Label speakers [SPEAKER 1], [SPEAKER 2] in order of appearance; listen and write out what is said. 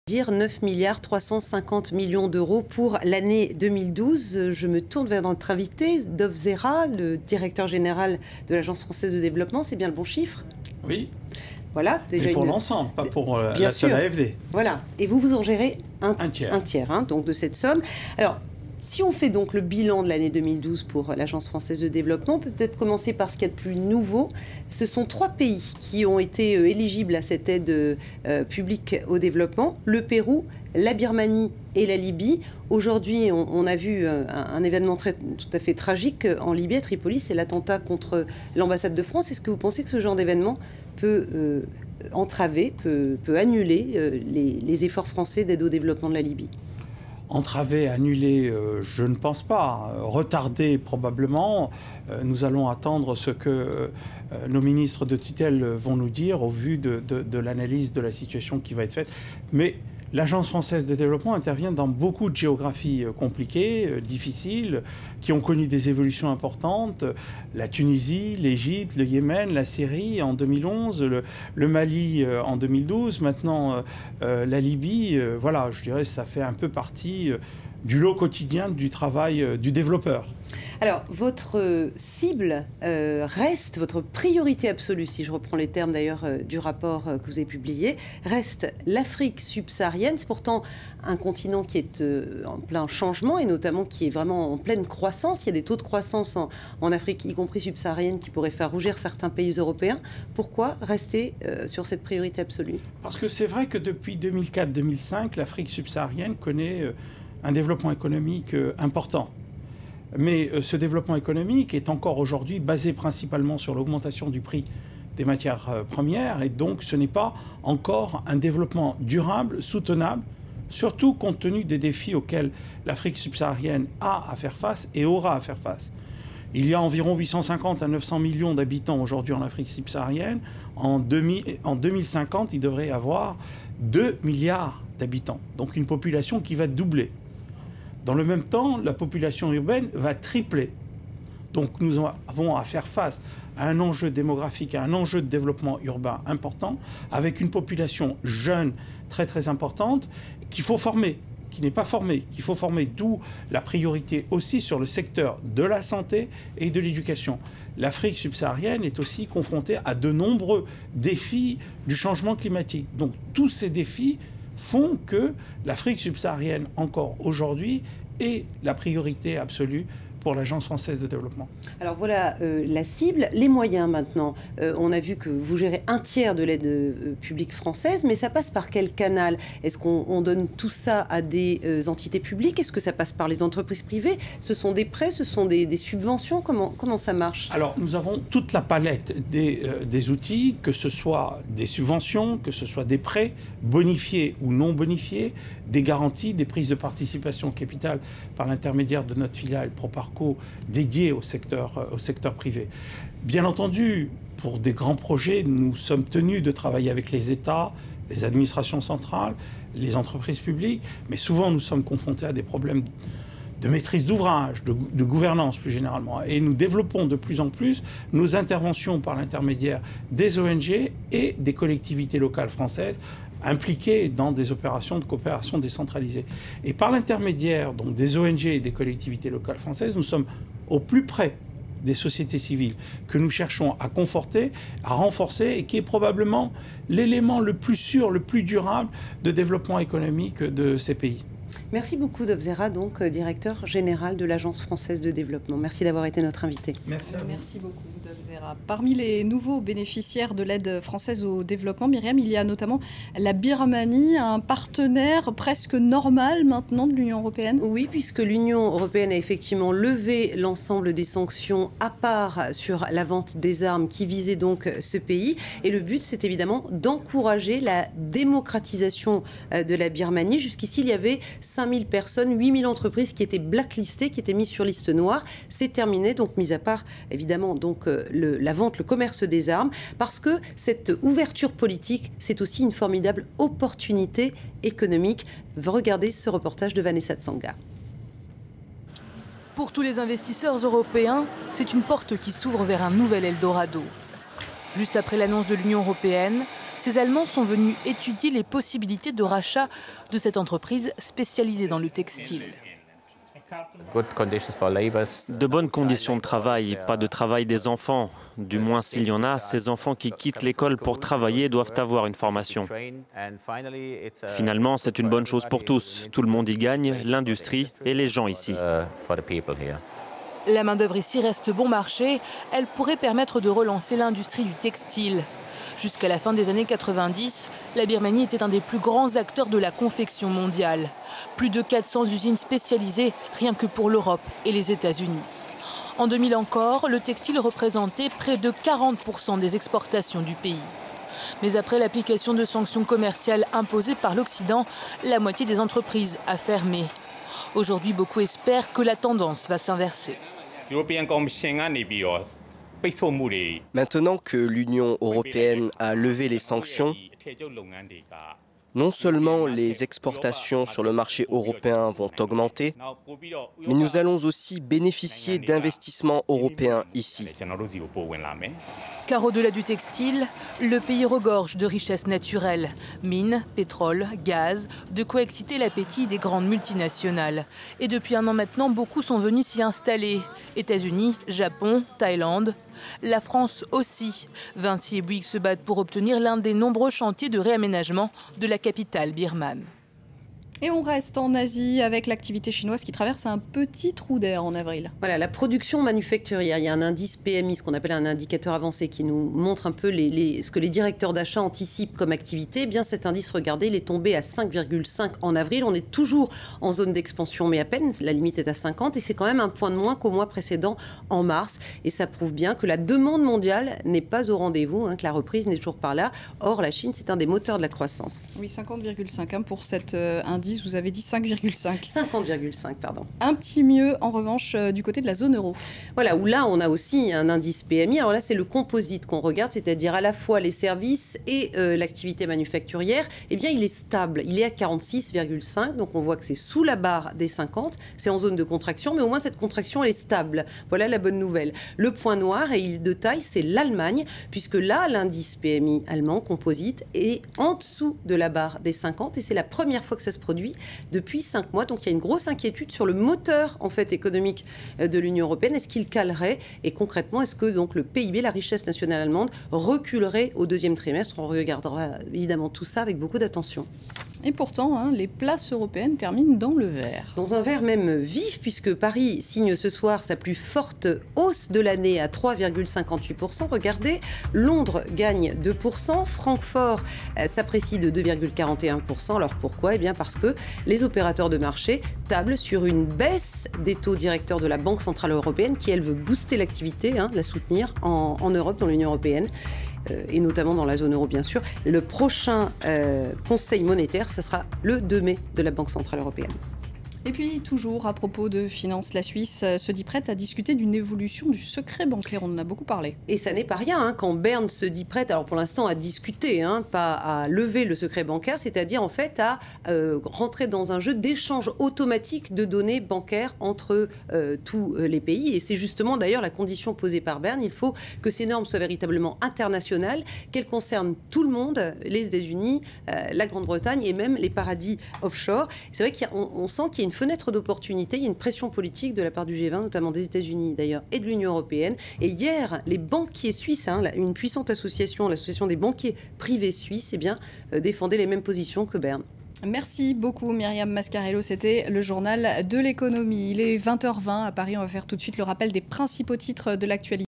[SPEAKER 1] dire 9 milliards 350 millions d'euros pour l'année 2012. Je me tourne vers notre invité, Dov Zera, le directeur général de l'Agence française de développement. C'est bien le bon chiffre?
[SPEAKER 2] Oui.
[SPEAKER 1] Voilà,
[SPEAKER 2] déjà pour l'ensemble, pas pour la seule AFD.
[SPEAKER 1] Voilà. Et vous en gérez un
[SPEAKER 2] tiers,
[SPEAKER 1] donc de cette somme. Alors, si on fait donc le bilan de l'année 2012 pour l'Agence française de développement, on peut peut-être commencer par ce qu'il y a de plus nouveau. Ce sont 3 pays qui ont été éligibles à cette aide publique au développement: le Pérou, la Birmanie et la Libye. Aujourd'hui, on a vu un événement tout à fait tragique en Libye, à Tripoli, c'est l'attentat contre l'ambassade de France. Est-ce que vous pensez que ce genre d'événement peut entraver, peut annuler les efforts français d'aide au développement de la Libye?
[SPEAKER 2] Entraver, annuler, je ne pense pas. Retarder, probablement. Nous allons attendre ce que nos ministres de tutelle vont nous dire au vu de l'analyse de la situation qui va être faite. Mais l'Agence française de développement intervient dans beaucoup de géographies compliquées, difficiles, qui ont connu des évolutions importantes. La Tunisie, l'Égypte, le Yémen, la Syrie en 2011, le Mali en 2012, maintenant la Libye. Voilà, je dirais que ça fait un peu partie du lot quotidien du travail du développeur.
[SPEAKER 1] Alors, votre cible reste, votre priorité absolue, si je reprends les termes d'ailleurs du rapport que vous avez publié, reste l'Afrique subsaharienne. C'est pourtant un continent qui est en plein changement et notamment qui est vraiment en pleine croissance. Il y a des taux de croissance en Afrique, y compris subsaharienne, qui pourraient faire rougir certains pays européens. Pourquoi rester sur cette priorité absolue?
[SPEAKER 2] Parce que c'est vrai que depuis 2004-2005, l'Afrique subsaharienne connaît un développement économique important. Mais ce développement économique est encore aujourd'hui basé principalement sur l'augmentation du prix des matières premières, et donc ce n'est pas encore un développement durable, soutenable, surtout compte tenu des défis auxquels l'Afrique subsaharienne a à faire face et aura à faire face. Il y a environ 850 à 900 millions d'habitants aujourd'hui en Afrique subsaharienne. En 2050, il devrait y avoir 2 milliards d'habitants, donc une population qui va doubler. Dans le même temps, la population urbaine va tripler. Donc nous avons à faire face à un enjeu démographique, à un enjeu de développement urbain important, avec une population jeune très très importante qu'il faut former, qui n'est pas formée, qu'il faut former, d'où la priorité aussi sur le secteur de la santé et de l'éducation. L'Afrique subsaharienne est aussi confrontée à de nombreux défis du changement climatique. Donc tous ces défis font que l'Afrique subsaharienne, encore aujourd'hui, est la priorité absolue pour l'Agence française de développement.
[SPEAKER 1] Alors voilà la cible. Les moyens maintenant. On a vu que vous gérez un tiers de l'aide publique française, mais ça passe par quel canal? Est-ce qu'on donne tout ça à des entités publiques? Est-ce que ça passe par les entreprises privées? Ce sont des prêts? Ce sont des subventions? Comment ça marche?
[SPEAKER 2] Alors nous avons toute la palette des outils, que ce soit des subventions, que ce soit des prêts bonifiés ou non bonifiés, des garanties, des prises de participation capitale par l'intermédiaire de notre filiale Proparco dédiée au secteur privé. Bien entendu, pour des grands projets, nous sommes tenus de travailler avec les États, les administrations centrales, les entreprises publiques, mais souvent nous sommes confrontés à des problèmes de maîtrise d'ouvrage, de gouvernance plus généralement. Et nous développons de plus en plus nos interventions par l'intermédiaire des ONG et des collectivités locales françaises impliqués dans des opérations de coopération décentralisée. Et par l'intermédiaire donc des ONG et des collectivités locales françaises, nous sommes au plus près des sociétés civiles que nous cherchons à conforter, à renforcer, et qui est probablement l'élément le plus sûr, le plus durable de développement économique de ces pays.
[SPEAKER 1] Merci beaucoup, Dov Zera, donc directeur général de l'Agence française de développement. Merci d'avoir été notre invité.
[SPEAKER 2] Merci à vous.
[SPEAKER 3] Merci beaucoup, Dov Zera. Parmi les nouveaux bénéficiaires de l'aide française au développement, Myriam, il y a notamment la Birmanie, un partenaire presque normal maintenant de l'Union européenne.
[SPEAKER 1] Oui, puisque l'Union européenne a effectivement levé l'ensemble des sanctions à part sur la vente des armes qui visaient donc ce pays. Et le but, c'est évidemment d'encourager la démocratisation de la Birmanie. Jusqu'ici, il y avait 5000 personnes, 8000 entreprises qui étaient blacklistées, qui étaient mises sur liste noire. C'est terminé, donc mis à part évidemment donc la vente, le commerce des armes, parce que cette ouverture politique, c'est aussi une formidable opportunité économique. Regardez ce reportage de Vanessa Tsanga.
[SPEAKER 4] Pour tous les investisseurs européens, c'est une porte qui s'ouvre vers un nouvel Eldorado. Juste après l'annonce de l'Union européenne, Ces Allemands sont venus étudier les possibilités de rachat de cette entreprise spécialisée dans le textile.
[SPEAKER 5] De bonnes conditions de travail, pas de travail des enfants. Du moins, s'il y en a, ces enfants qui quittent l'école pour travailler doivent avoir une formation. Finalement, c'est une bonne chose pour tous. Tout le monde y gagne, l'industrie et les gens ici.
[SPEAKER 4] La main-d'œuvre ici reste bon marché. Elle pourrait permettre de relancer l'industrie du textile. Jusqu'à la fin des années 90, la Birmanie était un des plus grands acteurs de la confection mondiale. Plus de 400 usines spécialisées, rien que pour l'Europe et les États-Unis. En 2000 encore, le textile représentait près de 40% des exportations du pays. Mais après l'application de sanctions commerciales imposées par l'Occident, la moitié des entreprises a fermé. Aujourd'hui, beaucoup espèrent que la tendance va s'inverser.
[SPEAKER 6] Maintenant que l'Union européenne a levé les sanctions, non seulement les exportations sur le marché européen vont augmenter, mais nous allons aussi bénéficier d'investissements européens ici.
[SPEAKER 4] Car au-delà du textile, le pays regorge de richesses naturelles. Mines, pétrole, gaz, de quoi exciter l'appétit des grandes multinationales. Et depuis un an maintenant, beaucoup sont venus s'y installer. États-Unis, Japon, Thaïlande. La France aussi. Vinci et Bouygues se battent pour obtenir l'un des nombreux chantiers de réaménagement de la capitale birmane.
[SPEAKER 3] Et on reste en Asie avec l'activité chinoise qui traverse un petit trou d'air en avril.
[SPEAKER 1] Voilà, la production manufacturière, il y a un indice PMI, ce qu'on appelle un indicateur avancé, qui nous montre un peu ce que les directeurs d'achat anticipent comme activité. Eh bien, cet indice, regardez, il est tombé à 5,5 en avril. On est toujours en zone d'expansion, mais à peine, la limite est à 50. Et c'est quand même un point de moins qu'au mois précédent en mars. Et ça prouve bien que la demande mondiale n'est pas au rendez-vous, que la reprise n'est toujours pas là. Or, la Chine, c'est un des moteurs de la croissance.
[SPEAKER 3] Oui, 50,5 pour cet indice. Vous avez dit 5,5.
[SPEAKER 1] 50,5, pardon.
[SPEAKER 3] Un petit mieux, en revanche, du côté de la zone euro.
[SPEAKER 1] Voilà, où là, on a aussi un indice PMI. Alors là, c'est le composite qu'on regarde, c'est-à-dire à la fois les services et l'activité manufacturière. Eh bien, il est stable. Il est à 46,5. Donc, on voit que c'est sous la barre des 50. C'est en zone de contraction, mais au moins, cette contraction, elle est stable. Voilà la bonne nouvelle. Le point noir, et il est de taille, c'est l'Allemagne, puisque là, l'indice PMI allemand, composite, est en dessous de la barre des 50. Et c'est la première fois que ça se produit depuis 5 mois. Donc il y a une grosse inquiétude sur le moteur en fait économique de l'Union européenne. Est-ce qu'il calerait? Et concrètement, est-ce que donc le PIB, la richesse nationale allemande, reculerait au deuxième trimestre? On regardera évidemment tout ça avec beaucoup d'attention.
[SPEAKER 3] Et pourtant, les places européennes terminent dans le vert.
[SPEAKER 1] Dans un vert même vif, puisque Paris signe ce soir sa plus forte hausse de l'année à 3,58%. Regardez, Londres gagne 2%, Francfort s'apprécie de 2,41%. Alors pourquoi? Eh bien parce que les opérateurs de marché tablent sur une baisse des taux directeurs de la Banque Centrale Européenne qui, elle, veut booster l'activité, la soutenir en Europe, dans l'Union européenne. Et notamment dans la zone euro, bien sûr. Le prochain Conseil monétaire, ce sera le 2 mai de la Banque Centrale Européenne.
[SPEAKER 3] Et puis, toujours à propos de finances, la Suisse se dit prête à discuter d'une évolution du secret bancaire. On en a beaucoup parlé.
[SPEAKER 1] Et ça n'est pas rien, quand Berne se dit prête, alors pour l'instant à discuter, pas à lever le secret bancaire, c'est-à-dire en fait à rentrer dans un jeu d'échange automatique de données bancaires entre tous les pays. Et c'est justement d'ailleurs la condition posée par Berne. Il faut que ces normes soient véritablement internationales, qu'elles concernent tout le monde, les États-Unis, la Grande-Bretagne et même les paradis offshore. C'est vrai qu'on sent qu'il y a une fenêtre d'opportunité, il y a une pression politique de la part du G20, notamment des États-Unis d'ailleurs, et de l'Union européenne. Et hier, les banquiers suisses, une puissante association, l'association des banquiers privés suisses, défendaient les mêmes positions que Berne.
[SPEAKER 3] Merci beaucoup Myriam Mascarello, c'était le journal de l'économie. Il est 20h20 à Paris, on va faire tout de suite le rappel des principaux titres de l'actualité.